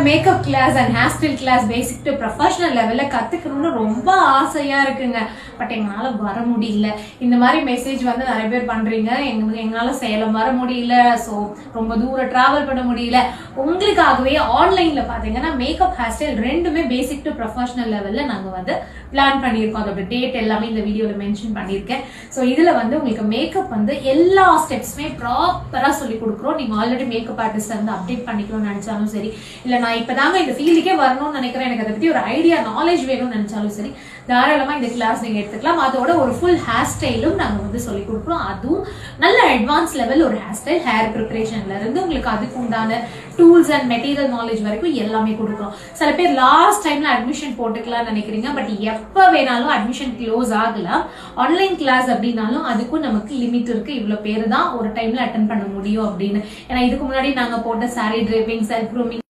Makeup class and hair style class basic to professional லெவல்ல கத்துக்கணும்னு ரொம்ப ஆசையா இருக்குங்க. பட் எங்களால வர முடியல. இந்த மாதிரி மெசேஜ் வந்து நிறைய பேர் பண்றீங்க. எங்களால சேலம் வர முடியல, ஸோ ரொம்ப தூரம் டிராவல் பண்ண முடியல. உங்களுக்காகவே ஆன்லைன்ல பாத்தீங்கன்னா மேக்கப் ஹேர் ஸ்டைல் ரெண்டுமே பேசிக் டு ப்ரொஃபஷனல் லெவல்ல நாங்க வந்து பிளான் பண்ணியிருக்கோம். அதோட டேட் எல்லாமே இந்த வீடியோல மென்ஷன் பண்ணியிருக்கேன். ஸோ இதுல வந்து உங்களுக்கு மேக்கப் வந்து எல்லா ஸ்டெப்ஸுமே ப்ராப்பரா சொல்லி கொடுக்குறோம். நீங்க ஆல்ரெடி மேக்கப் ஆர்டிஸ்ட் வந்து அப்டேட் பண்ணிக்கணும்னு நினைச்சாலும் சரி, இல்ல நான் இப்பதாங்க இந்த ஃபீல்டுக்கே வரணும்னு நினைக்கிறேன், எனக்கு அதை பத்தி ஒரு ஐடியா நாலேஜ் வேணும்னு நினைச்சாலும் சரி, தாராளமா இந்த கிளாஸ் நீங்க எடுத்துக்கலாம். அதோட ஒரு ஃபுல் ஹேர் ஸ்டைலும் நாங்க வந்து சொல்லி கொடுக்குறோம். அதுவும் நல்ல அட்வான்ஸ் லெவல் ஒரு ஹேர் ஸ்டைல், ஹேர் ப்ரிப்பரேஷன்ல இருந்து உங்களுக்கு அதுக்கு உண்டான டூல்ஸ் அண்ட் மெட்டீரியல் நாலேஜ் வரைக்கும் எல்லாமே கொடுக்குறோம். சில பேர் லாஸ்ட் டைம்ல அட்மிஷன் போட்டுக்கலாம்னு நினைக்கிறீங்க, பட் எப்ப வேணாலும் அட்மிஷன் க்ளோஸ் ஆகலாம். ஆன்லைன் கிளாஸ் அப்படின்னாலும் அதுக்கும் நமக்கு லிமிட் இருக்கு. இவ்வளவு பேர் தான் ஒரு டைம்ல அட்டென்ட் பண்ண முடியும் அப்படின்னு. ஏன்னா இதுக்கு முன்னாடி நாங்க போட்ட சாரி டிரைப்பிங், செல்ஃப் க்ரூமிங்,